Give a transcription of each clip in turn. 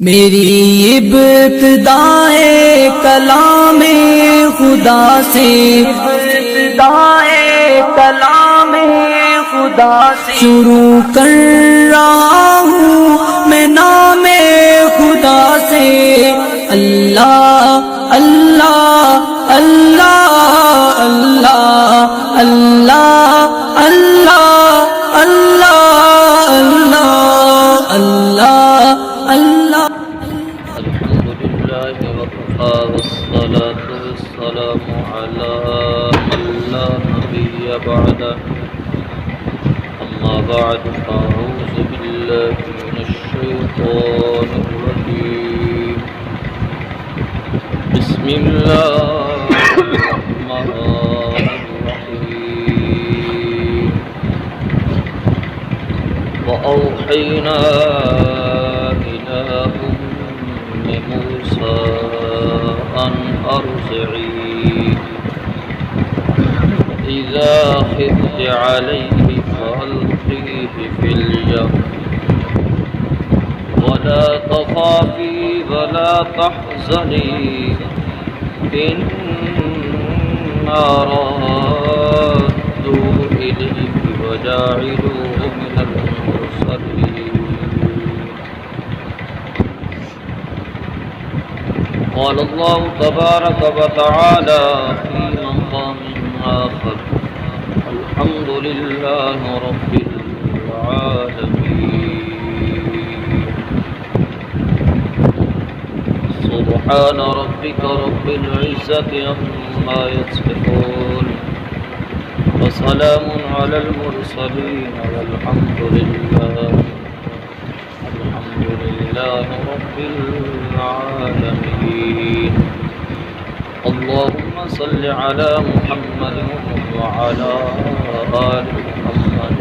میری ابتدائے کلام خدا سے، ابتدائے کلام خدا سے شروع کر رہا ہوں میں نام خدا سے۔ اللہ اللہ اللہ اللہ اللہ اللہ اللہ اللہ اللہ۔ الحمد لله وكفى والصلاة والسلام على من لا نبي بعده، أما بعد فأعوذ بالله من الشيطان الرجيم. بسم الله الرحمن الرحيم. وأوحينا إلى موسى أن أرضعيه إذا خفت عليه فألقيه في اليم ولا تخافي ولا تحزني إنا رادوه إليك وجاعلوه من المرسلين. قال الله تبارك وتعالى في مقام آخر: الحمد لله رب العالمين. سبحان ربك رب العزة عما يصفون وسلام على المرسلين والحمد لله رب العالمين. اللهم صل على محمد وعلى آل محمد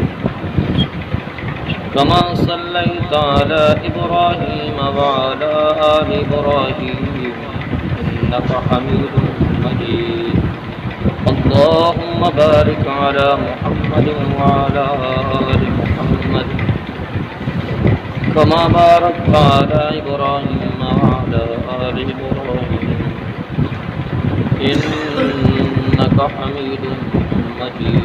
كما صليت على إبراهيم وعلى آل إبراهيم إنك حميد مجيد. اللهم بارك على محمد وعلى آل محمد كما باركت على إبراهيم وعلى آل إبراهيم إنك حميد مجيد.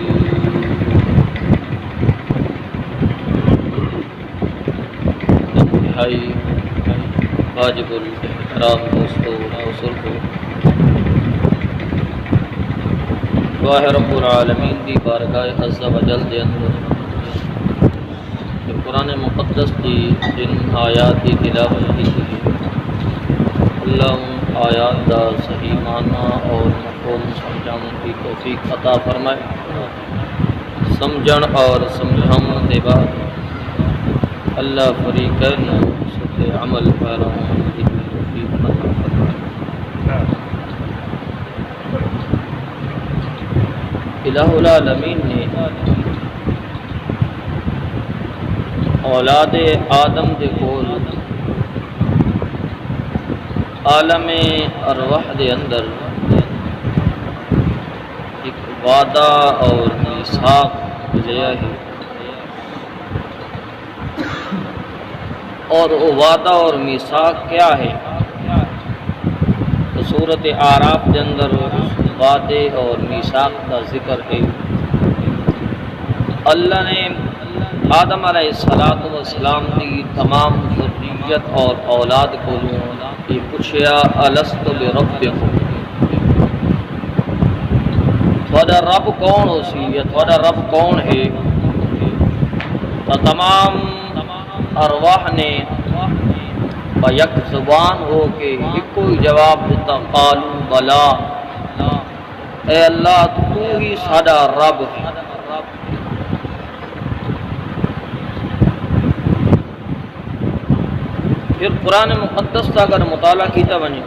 انتہائی واجب الاحترام دوستوں بزرگوں، واہ رب العالمین دی بارگاہ عز و جل دے اندر قرآن مقدس کی جن آیات کی تلاوت کی گئی، اللہ ان آیات کا صحیح معنی اور مفہوم سمجھانے کی توفیق عطا فرمائے، سمجھن اور سمجھاؤں کے بعد اللہ فریقین سے عمل پیراؤں کی توفیق عطا فرمائے۔ الہ العالمین نے اولاد آدم دے کول عالم ارواح دے اندر ایک وعدہ اور میثاق لیا ہے، اور وہ وعدہ اور میثاق کیا ہے؟ تو سورۃ اعراف دے اندر وعدے اور میثاق کا ذکر ہے۔ اللہ نے آدم علیہ السلام کی تمام ذریت اور اولاد کو یہ پوچھیا الست بربکم، تھوڑا رب کون ہو سی، یا تھوڑا رب کون ہے؟ تو تمام ارواح نے یک زبان ہو کے ایک ہی جواب دیتا، قالوا بلا، اے اللہ تو ہی ساڈا رب ہے۔ پھر قرآن مقدس کا اگر مطالعہ کیتا بنے،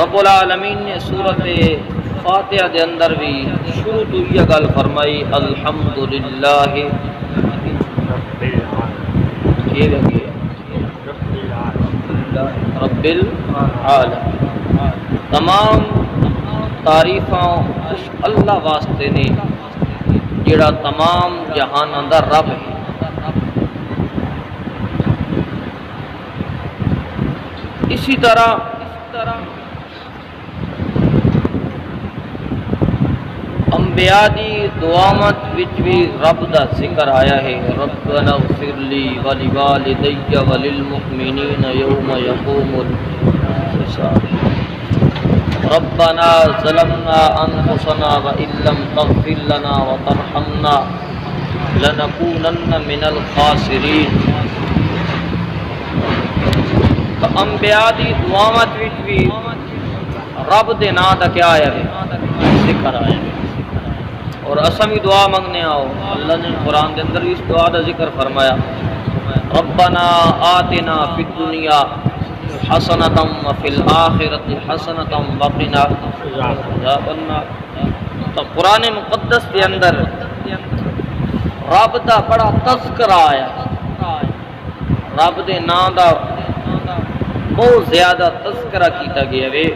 رب العالمین نے سورۃ فاتحہ دے اندر بھی شروع تو یہ گل فرمائی، الحمدللہ رب العالمین، تمام تعریفاں اس اللہ واسطے نے جڑا تمام جہاناں دا رب ہے۔ اسی طرح انبیاء دی دعاوت وچ بھی رب دا ذکر آیا ہے، ربنا اغفر لی ولوالدی وللمؤمنین یوم یقوم الحساب، ربنا ظلمنا انفسنا وان لم تغفر لنا وترحمنا لنکونن من الخاسرین۔ تو انبیاء دی دعاوت وچ بھی رب دے نام دا کیا آیا ہے؟ ذکر آیا ہے۔ اور اساں بھی دعا منگنے آؤ، اللہ نے قرآن کے اندر اس دعا کا ذکر فرمایا، ربنا آتنا فی الدنیا حسنۃ وفی الآخرۃ حسنۃ وقنا عذاب النار۔ تو قرآن مقدس کے اندر رب دا بڑا تذکرہ آیا، رب دے نام دا بہت زیادہ تذکرہ کیتا گیا ہے۔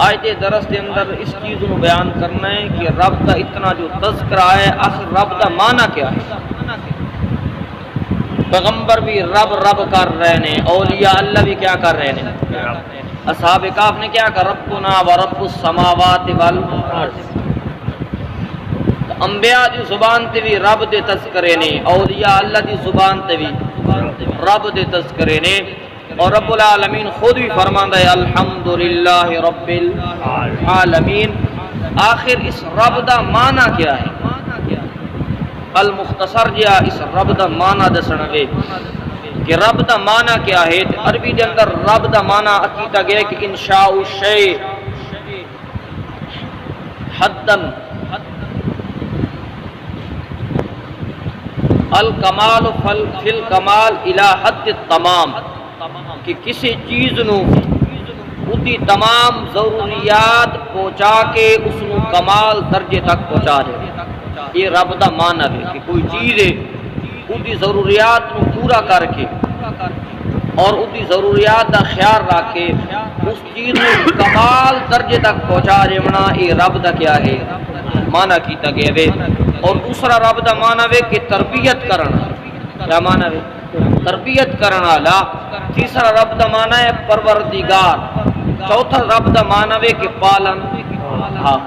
آج کے درس کے اندر اس چیز کو بیان کرنا ہے کہ رب کا اتنا جو تذکرہ ہے، آخر رب کا معنی کیا ہے۔ پیغمبر بھی رب رب کر رہے ہیں، اولیاء اللہ بھی کیا کر رہے ہیں، اصحاب کہف نے کیا کہا، ربنا ورب السماوات والارض۔ انبیاء دی زبان تے بھی رب دے تذکرے نے، اولیاء اللہ دی زبان تے بھی رب دے تذکرے نے، اور رب العالمین خود بھی فرماندا ہے الحمدللہ رب العالمین۔ آخر اس رب دا معنی کیا ہے؟ المختصر جا اس رب دا معنی دسنا ہے کہ رب دا معنی کیا ہے۔ عربی دے اندر رب دا معنی کیتا گیا کہ انشاء الشیء حدن الکمال فی الکمال الی حد التمام، کہ کسی چیز نو اُدی تمام ضروریات پہنچا کے اس نو کمال درجے تک پہنچا دے۔ یہ رب دا معنی ہے کہ کوئی چیز ہے اُدی ضروریات نو پورا کر کے اور اُدی ضروریات دا خیال رکھ کے اس چیز نو کمال درجے تک پہنچا دینا، یہ رب دا کیا ہے معنی کیتا گیا ہے۔ اور دوسرا رب دا معنی ہے کہ تربیت کرنا، کیا معنی ہے؟ تربیت کرنا والا۔ تیسرا رب دا معنی ہے پروردگار۔ چوتھا رب دا معنی ہے کہ پالن ہاں،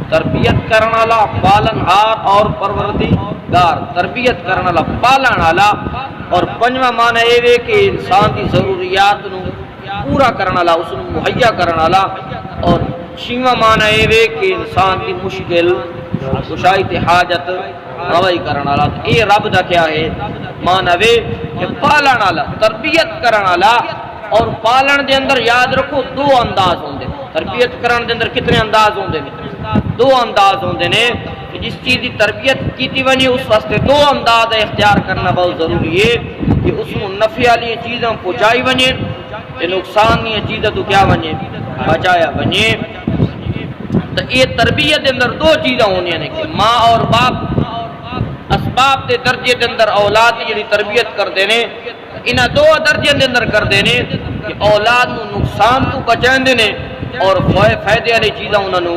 تربیت کرنا والا، پالن ہار اور پروردگار، تربیت کرنا والا، پالن والا۔ اور پنجواں معنی یہ ہے کہ انسان کی ضروریات نو پورا کرنا والا، اس نو مہیا کرنا والا۔ اور چھواں معنی یہ ہے کہ انسان کی مشکل کشائی حاجت روائی کرنا والا۔ یہ رب دا کیا ہے معنی ہے کہ پالن والا، تربیت کرنا والا۔ اور پالن دے اندر یاد رکھو دو انداز ہوندے، تربیت کرن دے اندر کتنے انداز ہوندے نے؟ دو انداز ہوندے نے کہ جس چیز دی تربیت کیتی ونی اس واسطے دو انداز اختیار کرنا بہت ضروری ہے کہ اس کو نفع والی چیزاں پہنچائی ونجے تے نقصان دی چیزاں تو کیا ونجے بچایا ونجے۔ تو یہ تربیت دے اندر دو چیزاں ہونیاں نے کہ ماں اور باپ اسباب دے درجے دے اندر اولاد دی جڑی تربیت کردے نے، انہاں دو درجے دے اندر کردے نے کہ اولاد نو نقصان تو بچاندے نے اور فائدے والی چیزاں انہاں نو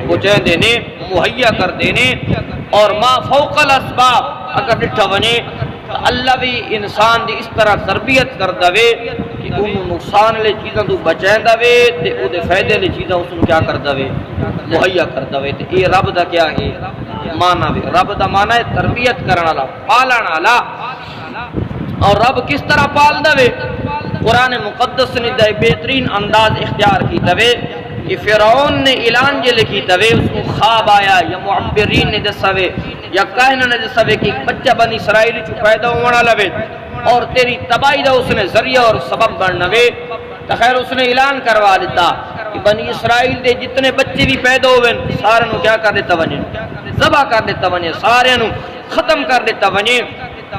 پہنچاندے نے، مہیا کردے نے۔ اور ما فوق الاسباب اگر ڈٹھا ونے تو اللہ بھی انسان دی اس طرح تربیت کر دے کہ انہوں نقصان والی چیزاں تو بچائندا وے تے او دے فائدے والی چیزاں اس نو کیا کردا وے مہیا کردا وے۔ تے یہ رب دا کیا ہے معنی ہے۔ رب دا معنی ہے تربیت کرن والا، پالن والا۔ اور رب کس طرح پالدا وے؟ قرآن مقدس نے دا بہترین انداز اختیار کیتا وے کہ فرعون نے اعلان جے لکھیتا وے، اس کو خواب آیا یا معبرین نے دسا وے یا کاہنہ نے دسا وے کہ بچہ بنی اسرائیل چ پیدا ہونے والا وے اور تیری تباہی دا اس نے ذریعہ اور سبب بننا وے۔ تو خیر اس نے اعلان کروا دیتا کہ بنی اسرائیل دے جتنے بچے بھی پیدا ہوئے سارے نو کیا کر دیتا ونجے، ذبح کر دیتا ونجے، سارے نو ختم کر دیتا ونجے۔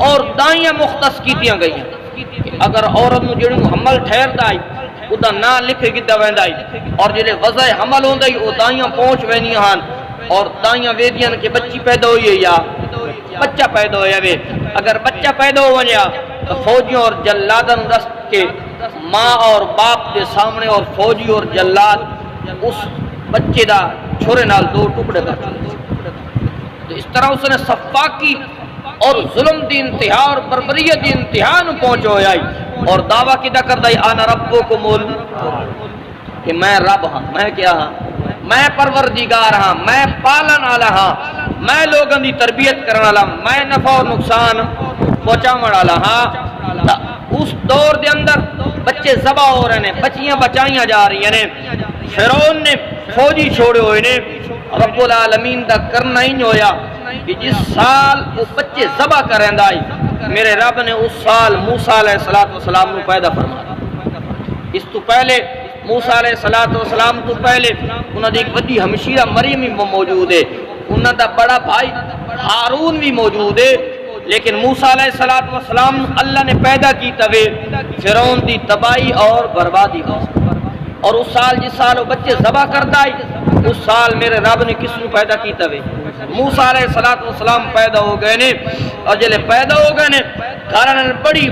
اور دائیاں مختص کیتیاں گئیاں کہ اگر عورت نو جڑی حمل ٹھہردا ہے ادا نہ لکھ کیتا ویندا ہے اور جڑے وضع حمل ہوندا ہے او دائیاں پہنچ وینیاں ہن اور دائیاں ویدیاں کہ بچی پیدا ہوئی ہے یا بچہ پیدا ہویا وے۔ اگر بچہ پیدا ہو ونیا تو فوجیوں اور جلاداں رس کے ماں اور باپ کے سامنے اور فوجی اور جلاد اس بچے دا چھرے نال دو ٹکڑے کر چھوڑے۔ تو اس طرح اس نے صفاقی اور ظلم دی انتہا اور بربریت دی انتہا نو پہنچ ہویا ہے اور دعویٰ کدا کردا انا ربکم کہ میں رب ہاں، میں کیا ہاں، میں پروردگار ہاں، میں پالن والا ہاں، میں لوگوں دی تربیت کرن والا، میں نفع و نقصان پہنچاون والا ہاں۔ اس دور دے اندر بچے ذبح ہو رہے ہیں، بچیاں بچائیاں جا رہی ہیں، فرعون نے فوجی چھوڑے ہوئے نے، رب العالمین دا کرنا ہی نہیں ہویا کہ جس سال وہ بچے ذبح کریندا آئی میرے رب نے اس سال موسیٰ علیہ السلام کو پیدا فرمایا۔ اس تو پہلے موسیٰ علیہ السلام تو پہلے انہاں دی ایک وڈی ہمشیرہ مریم بھی موجود ہے، انہاں دا بڑا بھائی ہارون بھی موجود ہے، لیکن موسیٰ علیہ السلام اللہ نے پیدا کی توے فرعون دی تباہی اور بربادی ہو۔ اور اس سال جس سال وہ بچے ذبح کرتا ہے اس سال میرے رب نے کس کو پیدا کی توے موسیٰ علیہ السلام پیدا ہو گئے نے، اور جلے پیدا ہو گئے نے کارن بڑی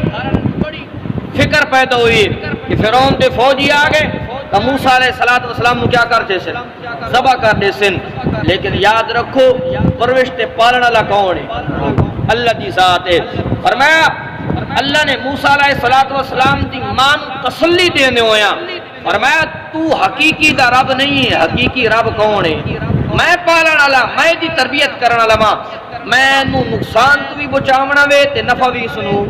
فکر پیدا ہوئی کہ فرعون دے فوجی آ گئے تو موسیٰ علیہ السلام کو کیا کرتے سن، ذبح کرتے سن۔ لیکن یاد رکھو پرورش تے پالن والا کون ہے؟ اللہ دی ذات ہے۔ فرمایا اللہ نے موسیٰ علیہ السلام دی مان تسلی دینے ہویا، فرمایا تو حقیقی دا رب نہیں ہے، حقیقی رب کون ہے؟ میں پالن والا، میں دی تربیت کرن والا ماں، میں نو نقصان تو بھی بچاونا وے تے نفع بھی سنو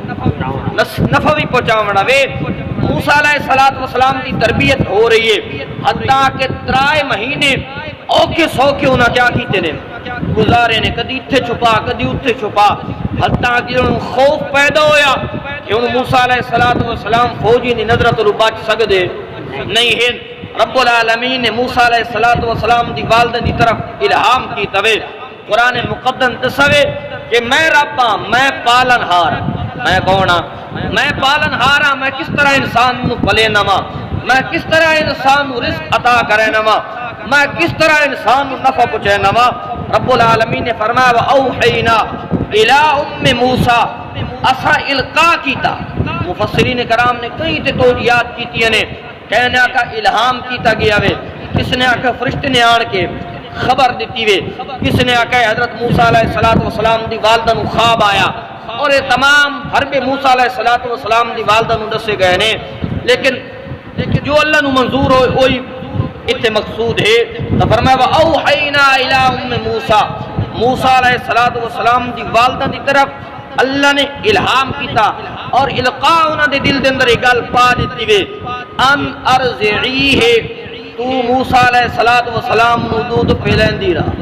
نفع بھی پہنچاونا وے۔ موسیٰ علیہ السلام دی تربیت ہو رہی ہے، حتیٰ کہ 3 مہینے اوکھے سوکھے انہاں کیا کیتے نے گزارے نے، کدی اتھے چھپا کدی اتھے چھپا، حتیٰ کہ انہوں خوف پیدا ہویا کہ انہوں موسیٰ علیہ السلام فوجی دی نظرہ تو بچ سکدے نہیں ہیں۔ رب العالمین نے موسیٰ علیہ السلام دی والدہ دی طرف الہام کی توے قرآن مقدس دسوے کہ میں رب ہاں، میں پالن ہار، میں کون ہاں؟ میں پالن ہار ہاں، میں کس طرح انسان نو پلے نما، میں کس طرح انسان نو رزق عطا کرے نما، میں کس طرح انسان نو نفع پہنچے نما۔ رب العالمین نے فرمایا وَأَوْحَيْنَا إِلَىٰ أُمِّ مُوسَىٰ، اسا القا کیتا۔ مفسرین کرام نے کئی تے توجیہات کیتی نے، کہنے کا الہام کیتا گیا وے، کس نے آکھا فرشتے نے آن کے خبر دیتی وے، کس نے آکھا حضرت موسیٰ علیہ السلام دی والدہ نو خواب آیا، اور یہ تمام حرب موسیٰ علیہ السلام دی والدہ نو دسے گئے نے، لیکن جو اللہ نو منظور ہوئے وہی اتنے مقصود ہے۔ تو فرمایا وَأَوْحَيْنَا إِلَىٰ أُمِّ مُوسَىٰ، موسیٰ علیہ السلام دی والدہ دی طرف اللہ نے الہام کیتا، اور القاء انہاں دے دل دے اندر ایک گل پا دیتی وے ان ارضعیہ، تو موسیٰ علیہ السلام نو دودھ پلیندی رہا،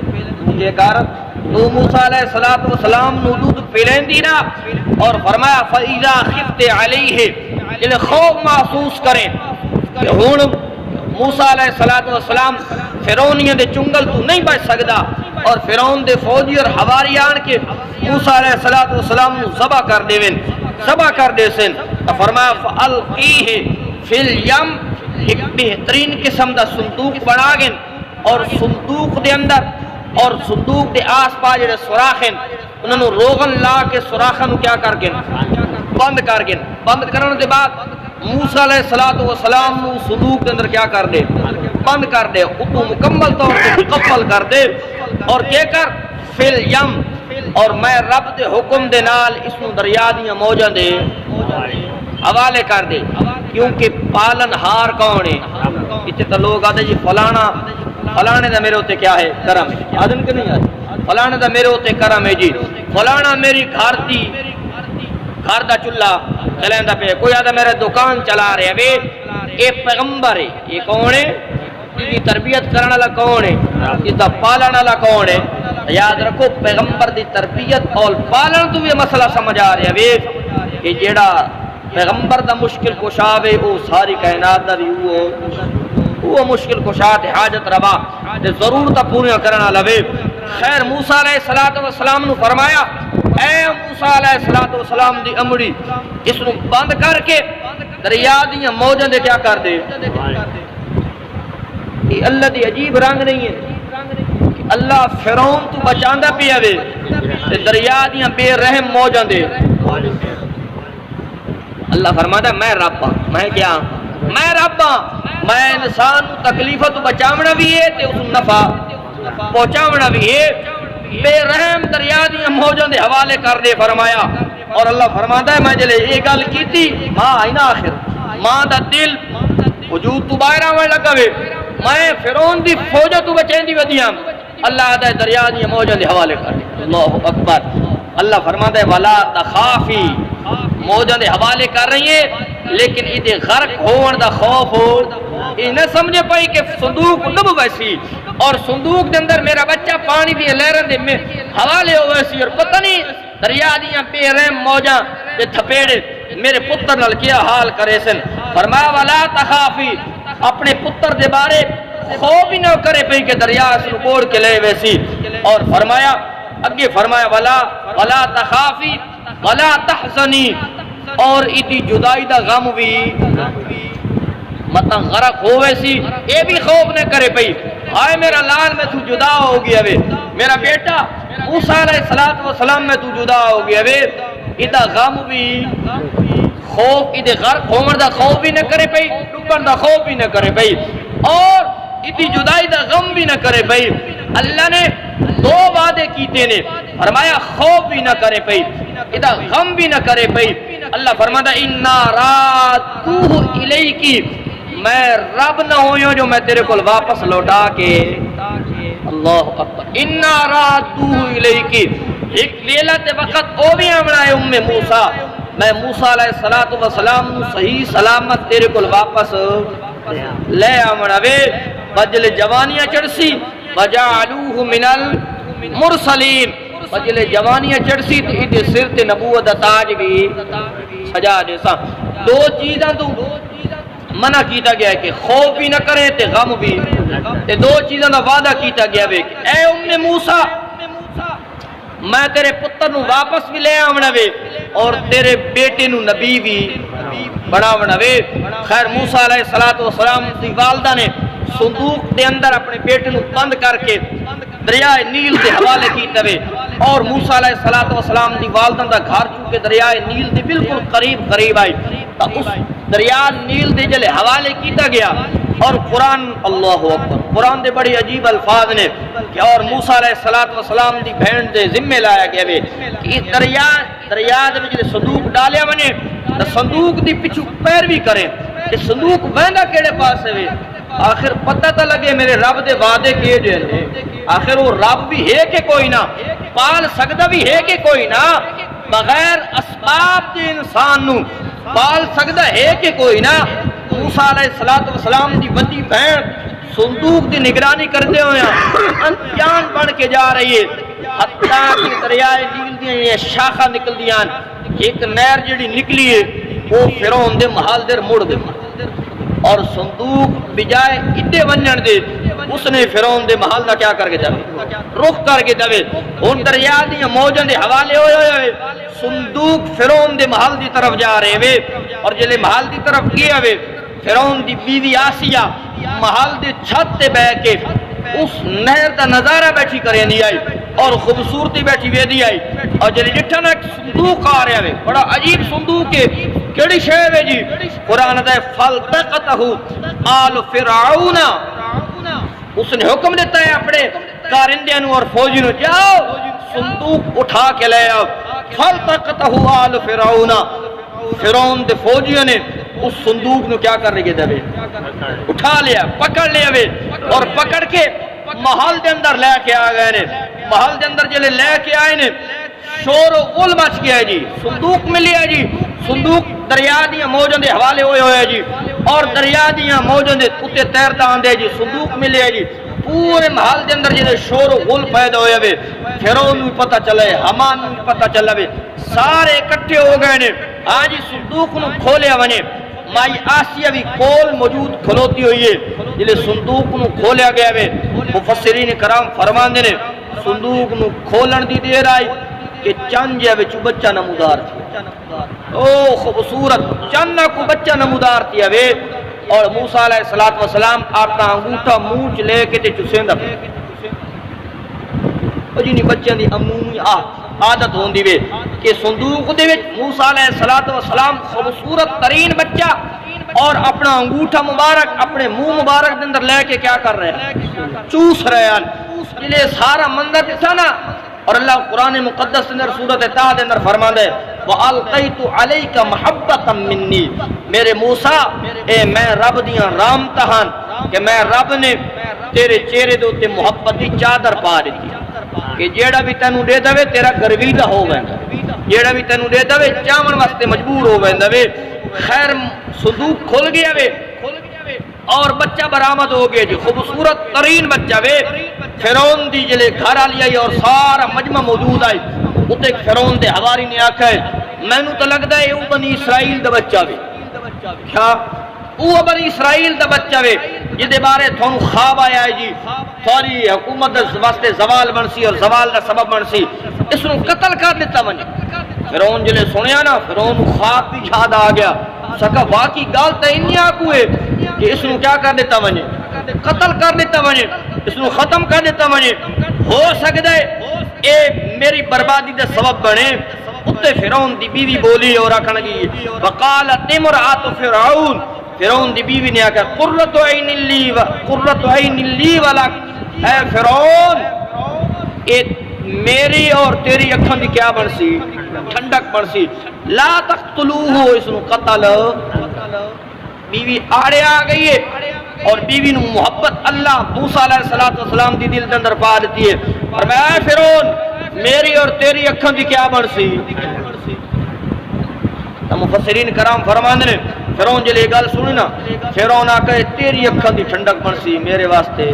مجھے کارت تو موسیٰ علیہ السلام نو دودھ پلیندی رہا، اور فرمایا فَإِذَا خِفْتِ عَلَيْهِ، جلے خوف محسوس کریں کہ ہون موسیٰ علیہ السلام فرعونیاں دے چنگل تو نہیں بچ سکدا، اور فرعون دے فوجی اور حواری آن کے موسیٰ علیہ السلام نو ذبح کر دے سن۔ فرمایا فَأَلْقِيهِ فِي الْيَمِّ، ایک بہترین قسم دا صندوق بنا گن، اور صندوق دے اندر اور صندوق دے آس پاس جڑے سوراخ ہیں انہوں نے روغن لا کے سوراخاں نو کیا کر گن، بند کر گن۔ بند کرنے دے بعد موسیٰ علیہ السلام نو صندوق دے اندر کیا کر دے، بند کر دے، اتو مکمل طور پہ مکفل کر دے، اور کہہ کر فی الیم، اور میں رب دے حکم دے نال اس نو دریا دیاں موجاں دے حوالے کر دے، کیونکہ پالن ہار کون ہے؟ اتنے تو لوگ آدھے جی فلانے دا میرے ہوتے کیا ہے کرم ہے، آدھن کے نہیں آدھے فلانے دا میرے ہوتے کرم ہے جی، فلانا میری گھر دا چولہا چلیندا پہ، کوئی آدھا میرے دکان چلا رہے ہے، یہ پیغمبر ہے، یہ کون ہے؟ اس کی تربیت کرنے والا کون ہے؟ اس دا پالن والا کون ہے؟ یاد رکھو پیغمبر دی تربیت اور پالن تو یہ مسئلہ سمجھ آ رہا ہے کہ جیڑا پیغمبر دا مشکل کشا ہے وہ ساری کائنات دا بھی وہ مشکل کشا تے حاجت روا تے ضرورت پوریاں کرنا لوے۔ خیر موسیٰ علیہ السلام نو فرمایا اے موسیٰ علیہ السلام دی امڑی اس نو بند کر کے دریا دیاں موجاں دے کیا کر دے۔ یہ اللہ دی عجیب رنگ نہیں ہے کہ اللہ فرعون تو بچاندا پیا وے تے دریا دیاں بے رحم موجاں دے اللہ فرماتا ہے میں رب ہاں، میں کیا ہاں؟ میں رب ہاں، میں انسان تکلیفہ تو بچاونا بھی ہے تے اس نفع پہنچاونا بھی ہے۔ بے رحم دریا دیاں موجاں دے حوالے کر دے، فرمایا اور اللہ فرماتا ہے میں جلے یہ گل کیتی ماں آئی نا آخر ماں دا دل وجود تو باہر آنے لگا وے میں فرعون دی فوجہ تو بچین دی ودیاں اللہ آدھا ہے دریا دی موجہ دے حوالے کر دی اللہ اکبر اللہ فرماتا ہے وَلَا تَخَافِي موجہ دے حوالے کر رہی ہے لیکن ادھے غرق ہون دا خوف ہو انہیں سمجھے پائی کہ صندوق نب ویسی اور صندوق دے اندر میرا بچہ پانی دی لہرن دے میں حوالے ہو ویسی اور پتہ نہیں دریا دیاں بے رحم موجاں دے تھپیڑے میرے پتر نال کیا حال کرے سن فرمایا وَلَا تَخَافِي اپنے پتر دے بارے خوف ہی نہ کرے پئی کہ دریا اس کو کوڑ کے لے ویسی اور فرمایا اگے فرمایا وَلَا تَخَافِي وَلَا تَحْزَنِي اور ایتی جدائی دا غم بھی مطلب غرق ہوئے سی اے بھی خوف نہ کرے پئی آئے میرا لال میں تو جدا ہو گیا وے میرا بیٹا موسیٰ علیہ السلام میں تو جدا ہو گیا وے ایتا غم بھی خوف ایتے غرق ہومر دا خوف بھی نہ کرے پئی ڈوبن دا خوف بھی نہ کرے پئی اور ایتی جدائی دا غم بھی نہ کرے پئی اللہ نے دو وعدے کیتے نے فرمایا خوف بھی نہ کرے پئی ایتا غم بھی نہ کرے پئی اللہ فرماتا اِنَّا رَاتُوهُ إِلَيْكِ میں رب نہ ہوئیوں جو میں تیرے کو واپس لوٹا کے اللہ اکبر اِنَّا رَاتُوهُ إِلَيْكِ ایک لیلت وقت او بھی آمنائے موسیٰ میں موسیٰ علیہ السلام صحیح سلامت تیرے کو واپس لے آمناوے بجل جوانیاں چڑسی وَجَعَلُوهُ مِنَ الْمُرْسَلِينَ بجل جوانیاں چڑسی تو ایدے سر تے نبوت تاج بھی سجا جیسا دو چیزاں تو منع کیتا گیا ہے کہ خوف بھی نہ کرے تے غم بھی تے دو چیزاں دا وعدہ کیتا گیا ہے کہ اے موسیٰ میں تیرے پتر نو واپس بھی لے آمنا وے اور تیرے بیٹے نو نبی بھی بڑھاونا وے خیر موسیٰ علیہ السلام دی والدہ نے صندوق دے اندر اپنے بیٹے نو بند کر کے دریائے نیل دے حوالے کیتا وے اور موسیٰ علیہ السلام دی والدہ دا گھر چونکہ دریائے نیل دے بالکل قریب آئی تا اس دریائے نیل دے جلے حوالے کیتا گیا اور قرآن اللہ اکبر قرآن دے بڑی عجیب الفاظ نے کہ اور موسیٰ علیہ السلام دی بہن دے ذمہ لایا گیا وے کہ اس دریائے دے جلے صندوق ڈالیا ونے تا صندوق دی پچھو پیروی کریں کہ صندوق ویندہ کیڑے پاس ہے آخر پتہ تا لگے میرے رب دے وعدے کیے جو ہیں آخر وہ رب بھی ہے کہ کوئی نہ پال سکتا بھی ہے کہ کوئی نہ بغیر اسباب دے انسان نو پال سکتا ہے کہ کوئی نہ موسیٰ علیہ السلام دی وڈی بہن صندوق دی نگرانی کرتے ہوئے انجان بن کے جا رہی ہے حتیٰ کہ دریائے نیل دیاں یہ شاخہ نکل دیاں ایک نہر جڑی نکلی ہے وہ فرعون دے محل در مڑ دے اور صندوق بجائے ادھے ونجن دے اس نے فرعون دے محل دا کیا کر کے جاوے رخ کر کے جاوے ان دریا دیاں موجن دے حوالے ہوئے صندوق فرعون دے محل دی طرف جا رہے ہوئے اور جلے محل دی طرف گیا ہوئے فرعون دی بیوی آسیہ محل دے چھت تے بے کے اس نہر دا نظارہ بیٹھی کریں دی آئی اور خوبصورتی بیٹھی وے دی آئی اور جلے جٹھانا ایک صندوق آ رہے ہوئے بڑا عجیب صندوق ہے کیڑی شے ہے جی قرآن دے فَالْتَقَطَهُ آلُ فِرْعَوْنَ اس نے حکم دیتا ہے اپنے کارندیاں اور فوجیوں جاؤ صندوق اٹھا کے لے آؤ فَالْتَقَطَهُ آلُ فِرْعَوْنَ فرعون دے فوجیوں نے اس صندوق نو کیا کر رہے گے اٹھا لیا پکڑ لیا وے اور پکڑ کے محل دے اندر لے کے آ گئے نے محل دے اندر جلے لے کے آئے نے شور و غل مچ گیا جی صندوق ملی ہے جی صندوق دریا دیاں موجوں دے حوالے ہوئے جی اور دریا دیاں موجوں دے اتے تیرتا آندے جی صندوق ملی ہے جی پورے محل دے اندر جلے شور و غل پیدا ہوئے وے فرعون نو پتہ چلے حمان نو پتہ چلے وے سارے اکٹھے ہو گئے نے آج صندوق نو کھولے ونے مائی آسیہ بھی کول موجود کھلوتی ہوئی ہے جلے صندوق نو کھولیا گیا وے مفسرین کرام فرمان نے صندوق نو کھولن دی دیر آئی کہ چند جے وچ بچہ نمودار تھی او خوبصورت چند کو بچہ نمودار تھی وے اور موسیٰ علیہ السلام اپنا انگوٹھا مونچ لے کے تے چسیندا پیا او جی بچیاں دی عمومی عادت ہوندی وے کہ صندوق دے وچ موسیٰ علیہ السلام خوبصورت ترین بچہ اور اپنا انگوٹھا مبارک اپنے منہ مبارک دے اندر لے کے کیا کر رہے ہیں چوس رہے ہیں جلے سارا منظر دیتا نا اور اللہ قرآن مقدس اندر سورت طہ دے اندر فرماندا ہے وَأَلْقَيْتُ عَلَيْكَ مَحَبَّةً مِّنِّي، میرے موسیٰ اے میں رب دیاں رحمتاں ہن کہ میں رب نے تیرے چہرے دے تے محبت دی چادر پا دیتی کہ جیڑا بھی تینوں دے دے تیرا گرویدہ ہو ویندا، جیڑا بھی تینوں دے دے چاون واسطے مجبور ہو ویندا وے۔ خیر صندوق کھل گیا وے اور بچہ برآمد ہو گیا جی، خوبصورت ترین بچہ وے۔ فرعون دی جلے گھر والی آئی اور سارا مجمع موجود آئی، اتنے فرعون دے حواری نے آکھا ہے مینوں تو لگدا ہے او بنی اسرائیل دا بچہ وے، کیا او بنی اسرائیل دا بچہ وے جدے بارے تھانوں خواب آیا ہے جی، تھوڑی حکومت واسطے زوال بنسی اور زوال دا سبب بنسی، اس نو قتل کر دیتا ونجے۔ فرعون جلے سنیا نا، فرعون خواب بھی یاد آ گیا، سکا واقعی گال تے انی آکو ہے کہ اس نو کیا کر دیتا ونجے، قتل کر دیتا ونجے، اس نو ختم کر دیتا ونجے، ہو سکتا ہے اے میری بربادی دے سبب بنے۔ اتے فرعون دی بیوی بولی اور آکھن لگی وقالت امرأۃ فرعون، فرعون دی بیوی نے آکھا قرۃ عین لی ولک، اے فرعون اے میری اور تیری اکھاں دی کیا بنسی، ٹھنڈک بنسی، لا تقتلوہ، اس نو قتل۔ بیوی آڑے آ گئی ہے اور بیوی نو محبت اللہ موسیٰ علیہ السلام دی دل دے اندر پا دیتی ہے، اور میں اے فرعون میری اور تیری اکھاں دی کیا بنسی۔ مفسرین کرام فرماندے نے فرعون جلے گل سنی نا، فرعون آکھے تیری اکھاں دی ٹھنڈک بنسی میرے واسطے۔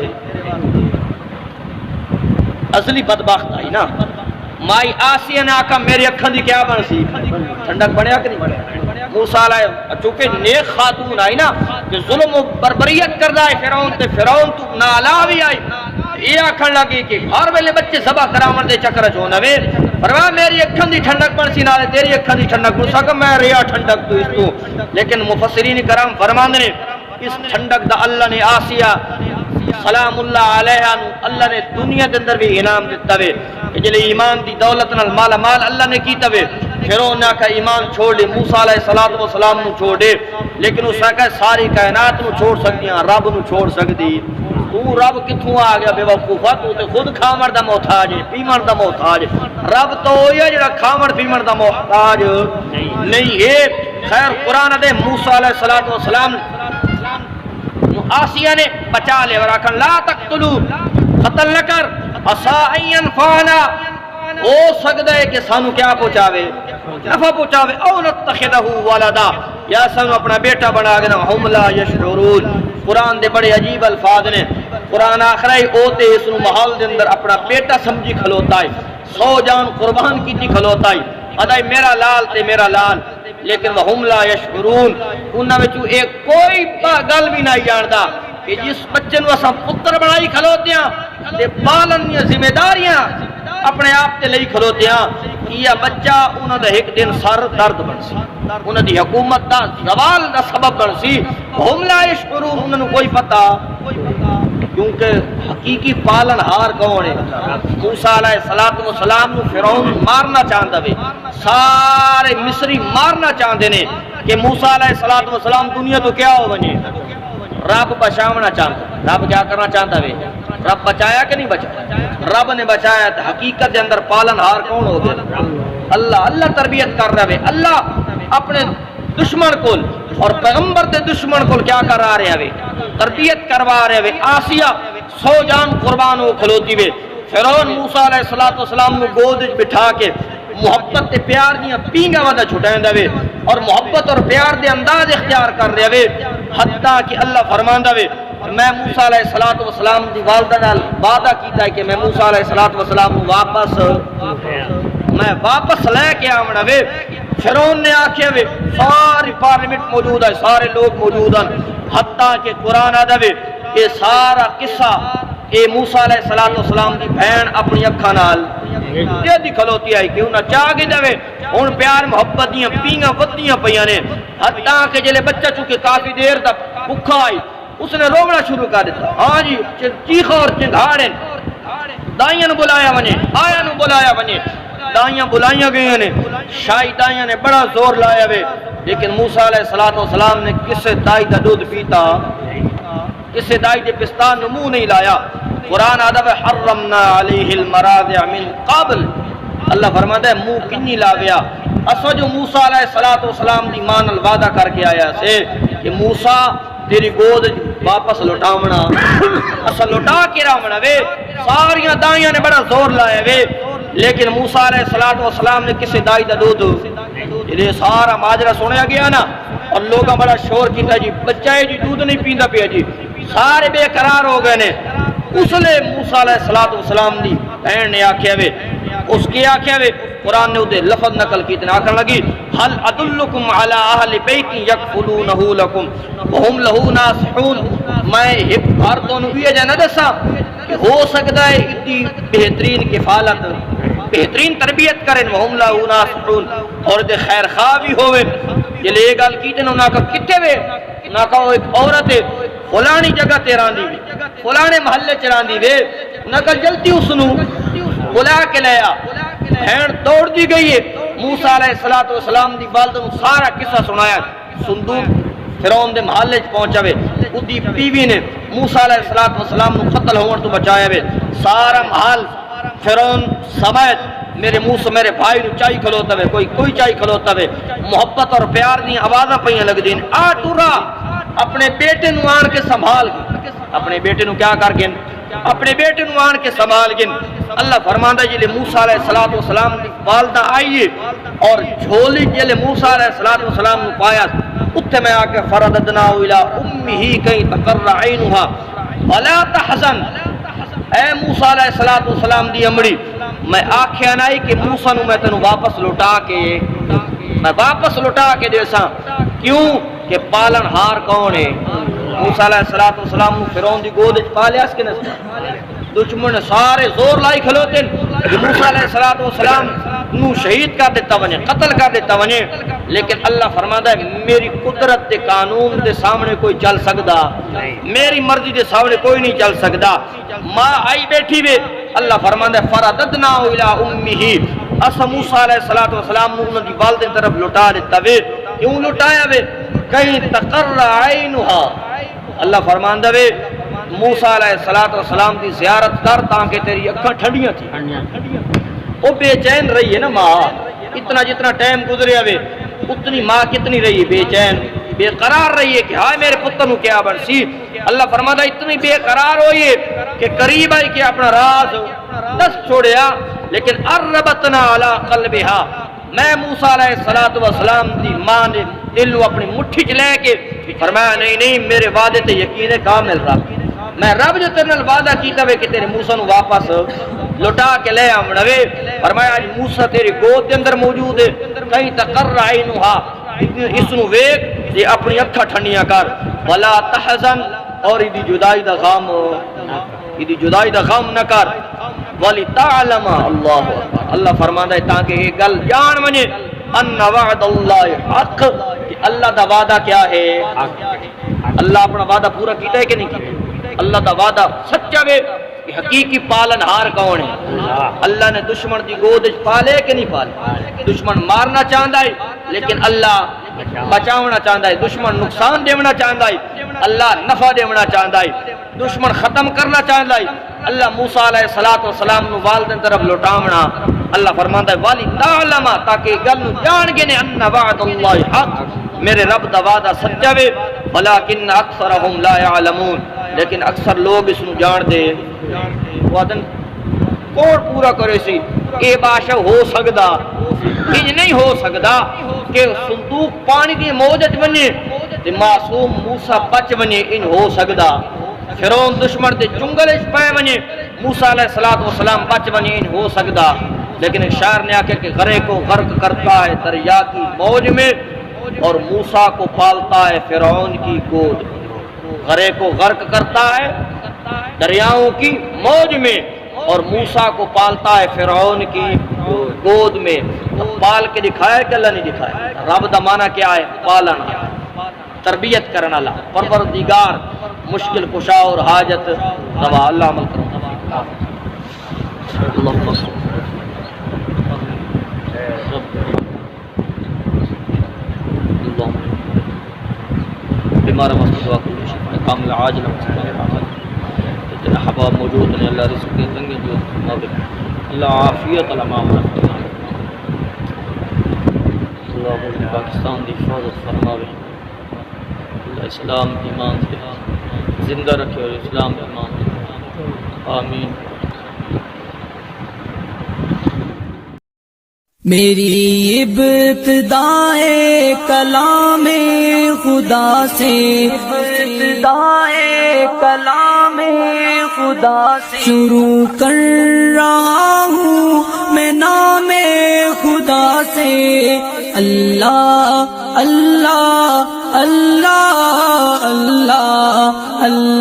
اصلی بدبخت آئی نا، مائی آسیہ نے آکھا میری اکھاں دی کیا بنسی، ٹھنڈک بنیا کہ نہیں بنیا۔ موسیٰ علیہ چونکہ نیک خاتون آئی نا کہ ظلم و بربریت کر رہا ہے فرعون تے فرعون تو نالا بھی آئی، یہ آکھن لگی کہ ہر ویلے بچے ذبح کرامن دے چکر چونا وے، فرمایا میری اکھاں دی ٹھنڈک بنسی نالے تیری اکھاں دی ٹھنڈک بن سکا، میں ریا ٹھنڈک تو اس تو۔ لیکن مفسرین کرام فرماندے نے اس ٹھنڈک دا اللہ نے آسیہ سلام اللہ علیہ نو اللہ نے دنیا دے اندر بھی انعام دیتا وے کہ جلے ایمان دی دولت نال مالا مال اللہ نے کیتا وے۔ فرعون نے کہا ایمان چھوڑ دے، موسیٰ علیہ السلام نو چھوڑ دے، لیکن اس نے کہا ساری کائنات نو چھوڑ سکتی ہیں، رب نو چھوڑ سکتی۔ تو رب کتھوں آ گیا بے وقوفا، تو تے خود کھاون دا محتاج ہے، پیمن دا محتاج، رب تو ہوئی ہے جڑا کھاون پیمن دا محتاج نہیں ہے۔ خیر قرآن دے موسیٰ علیہ السلام آسیہ نے بچا لے اور آکھن لا تقتلو، قتل نہ کر، عسیٰ ان ینفعنا، ہو سکتا ہے کہ سانو کیا پہنچاوے، نفع پہنچاوے، او نتخذہ ولدا، یا سانو اپنا بیٹا بنا گنا، ہم لا یشعرون۔ قرآن دے بڑے عجیب الفاظ نے، قرآن آخر ہے اوتے اس محل دے اندر اپنا بیٹا سمجھی کھلوتا ہے، 100 جان قربان کی تھی کھلوتا ہے، ادائی میرا لال تے میرا لال، لیکن وہم لا یشعرون، انہاں وچوں ایک کوئی گل بھی نہیں جاندا کہ جس بچے نو اساں پتر بنائی کھلوتے ہیں تے پالن یا ذمہ داریاں اپنے آپ تے لئی کھلوتے ہیں، یہ بچہ انہاں دا ایک دن سر درد بنسی، انہاں دی حکومت دا زوال دا سبب بنسی، وہم لا یشعرون، انہاں نو کوئی پتہ، کیونکہ حقیقی پالن ہار کون ہے؟ موسیٰ علیہ السلام نو فرعون مارنا چاہتا ہے، سارے مصری مارنا چاہتے ہیں کہ موسیٰ علیہ السلام دنیا تو کیا ہو بنے، رب بچاونا چاہتا، رب کیا کرنا چاہتا ہے، رب بچایا کہ نہیں بچایا، رب نے بچایا، تو حقیقت دے اندر پالن ہار کون ہو گیا؟ اللہ تربیت کر رہا ہے، اللہ اپنے دشمن کول اور پیغمبر دے دشمن کول کیا کر رہا ہے، تربیت کروا رہے وے۔ آسیہ 100 جان قربان ہو کھلوتی وے، فرعون موسیٰ علیہ السلام نو گود وچ بٹھا کے محبت تے پیار دیاں پینگا ودا چھٹیندا وے اور محبت اور پیار دے انداز اختیار کر رہے وے، حتیٰ کہ اللہ فرماندا وے میں موسیٰ علیہ السلام دی والدہ نال وعدہ کیتا ہے کہ میں موسیٰ علیہ السلام نو واپس لے کے آونا وے۔ فرعون نے آکھیا وے ساری پارلیمنٹ موجود ہے، سارے لوگ موجود ہیں، حتیٰ کہ قرآن آدھا وے یہ سارا قصہ اے موسیٰ علیہ السلام دی بہن اپنی اکھاں نال دی کھلوتی آئی کہ انہاں چاہ کے دے ہن پیار محبت دیاں پینگاں ودیاں پیاں نے، حتیٰ کہ جلے بچہ چونکہ کافی دیر تک بھکھا آئی اس نے رونا شروع کر دیتا، ہاں جی چیخا اور چنگھاڑیں، دائیاں نو بلایا ونجے، آیا نو بلایا ونجے، دائیاں بلائیاں گئی نے، شاہی دائیاں نے بڑا زور لایا وے، لیکن موسیٰ علیہ السلام نے کسے دائی دا دودھ پیتا، کسے دائی دے پستان نو منہ نہیں لایا۔ قرآن آدھا وے حرمنا علیہ المراضع من قبل، اللہ فرماتا ہے منہ کنی لاویا اسا جو موسیٰ علیہ السلام دی مان وعدہ کر کے آیا سے کہ موسیٰ تیری گود واپس لٹاونا اسا لٹا کے راونا وے ساریاں دائیاں نے بڑا زور لائے وے لیکن موسیٰ علیہ السلام نے کسے دائی دا دودھ یہ سارا ماجرہ سنیا گیا نا اور لوگاں بڑا شور کیتا جی بچہ ہے جی دودھ نہیں پیندا پیا جی سارے بے قرار ہو گئے نے اس لئے موسیٰ علیہ السلام دی بہن نے آکھیا وے اس کی آکھیا وے قرآن نے ادھے لفظ نقل کی اتنا آکھر لگی حل ادلکم علی اہل بیت یکفلونہ لکم وہم لہو ناصحون میں ہپ بھر دونوں یہ جانا دسا کہ ہو سکتا ہے اتنی بہترین کفالت بہترین تربیت کریں وہم لہو ناصحون اور دے خیر خواہ بھی ہوئے یہ لے گال کی جنہوں نا کہ کتے وے نا کہ ایک عورت فلانی جگہ تیران دی فلانے محلے چران دی وے نا کہ جلتی اسنو بلا کے لیا بہن توڑ دی گئی ہے موسیٰ علیہ السلام دی والدہ نے سارا قصہ سنایا صندوق فرعون دے محلے پہنچا وے ادھی بیوی نے موسیٰ علیہ السلام نے قتل ہونے تو بچایا وے سارا محل فرعون سمیت میرے منہ سے میرے بھائی نو چائی کھلوتا وے کوئی چائی کھلوتا وے محبت اور پیار دی آوازاں پہیاں لگ دین آ ٹورا اپنے بیٹے نو آن کے سنبھال گئے اپنے بیٹے نو کیا کر گئے اپنے بیٹے نو آن کے سنبھال گئے اللہ فرماندہ جلے موسیٰ علیہ السلام دی والدہ آئیے اور جھولی جلے موسیٰ علیہ السلام نو پایا اتھے میں آکے فرددناہو الى امیہی کئی تقر عینوہا ولا تحزن اے موسیٰ علیہ السلام دی امڑی میں آکھیا نائی کہ موسیٰ نو میں تنو واپس لٹا کے دیسا کیوں کہ پالن ہار کون ہے موسیٰ علیہ السلام نو فرعون دی گود پالیا اس کے نسل دشمن سارے زور لائی کھلوتے کہ موسیٰ علیہ السلام نو شہید کر دیتا ونجے قتل کر دیتا ونجے لیکن اللہ فرماتا ہے میری قدرت دے قانون دے سامنے کوئی چل سکدا میری مرضی دے سامنے کوئی نہیں چل سکدا ماں آئی بیٹھی وے اللہ فرماتا ہے فرددناہو الی امیہی اسا موسیٰ علیہ السلام نو انہوں دی والدین طرف لٹا دیتا وے کیوں لٹایا وے کہیں تقر عینوہا اللہ فرماندہ وے موسیٰ علیہ السلام دی زیارت کر تاکہ تیری اکھاں ٹھنڈیاں تھی وہ بے چین رہی ہے نا ماں اتنا جتنا ٹائم گزریا وے اتنی ماں کتنی رہی بے چین بے قرار رہی ہے کہ ہائے میرے پتر نو کیا بنسی اللہ فرماتا اتنی بے قرار ہوئی ہے کہ قریب آئی کہ اپنا راز دس چھوڑیا لیکن اربتنا علی قلبہا میں موسیٰ علیہ السلام دی ماں نے دل اپنی مٹھی چ لے کے فرمایا نہیں میرے وعدے تے یقین کامل رب میں رب جو تیرے نال وعدہ کیتا وے کہ تیرے موسیٰ نو واپس لٹا کے لے آونا وے فرمایا اج موسیٰ تیری گود دے اندر موجود ہے کہیں تقر عینوہا اس نو ویکھ تے اپنی اکھاں ٹھنڈیاں کر ولا تحزن اور دی جدائی دا غم نہ کر وَلِتَعْلَمَ اللَّهُ اللہ فرماتا ہے تاکہ یہ گل جان ونجے ان وعد اللہ حق کہ اللہ دا وعدہ کیا ہے اللہ اپنا وعدہ پورا کیتا ہے کہ نہیں کیتا اللہ دا وعدہ سچا ہے کہ حقیقی پالن ہار کون ہے اللہ نے دشمن دی گود پالے کہ نہیں پالے دشمن مارنا چاہتا ہے لیکن اللہ بچاونا چاہتا ہے دشمن نقصان دیونا چاہتا ہے اللہ نفع دیونا چاہتا ہے دشمن ختم کرنا چاہتا ہے اللہ موسیٰ علیہ السلام نو والدین طرف لٹامنا اللہ فرماتا ہے والی تعلمہ تاکہ گل نو جان گے نے ان وعد اللہ حق میرے رب دا وعدہ سچا وے ولیکن اکثرہم لا یعلمون لیکن اکثر لوگ اس نو جان دے وعدن کون پورا کرے سی اے باشا ہو سکدا انج نہیں ہو سکدا کہ صندوق پانی دی موجت بنے تے معصوم موسیٰ بچ بنے ان ہو سکدا فرعون دشمن دے چنگل اس پائے بنے موسیٰ علیہ السلام بچ بنے ان ہو سکدا لیکن ایک شاعر نے آکے کہ غرے کو غرق کرتا ہے دریا کی موج میں اور موسیٰ کو پالتا ہے فرعون کی گود غرے کو غرق کرتا ہے دریاؤں کی موج میں اور موسیٰ کو پالتا ہے فرعون کی گود میں پال کے دکھایا کہ اللہ نہیں دکھایا رب دا معنی کیا ہے پالنا تربیت کرنا اللہ پروردگار مشکل کشا اور حاجت روا اللہ عمل کرو بیمار مست دعا کو کامل عاجل جتنا حباب موجود ہیں اللہ رزق کے تنگی جو اللہ عافیت علماء اللہ پاکستان کی حفاظت فرماوے، اللہ اسلام ایمان سے زندہ رکھے اور اسلام ایمان، آمین۔ میری ابتدائے کلام خدا سے، ابتدائے کلام خدا سے شروع کر رہا ہوں میں نام خدا سے، اللہ اللہ اللہ اللہ اللہ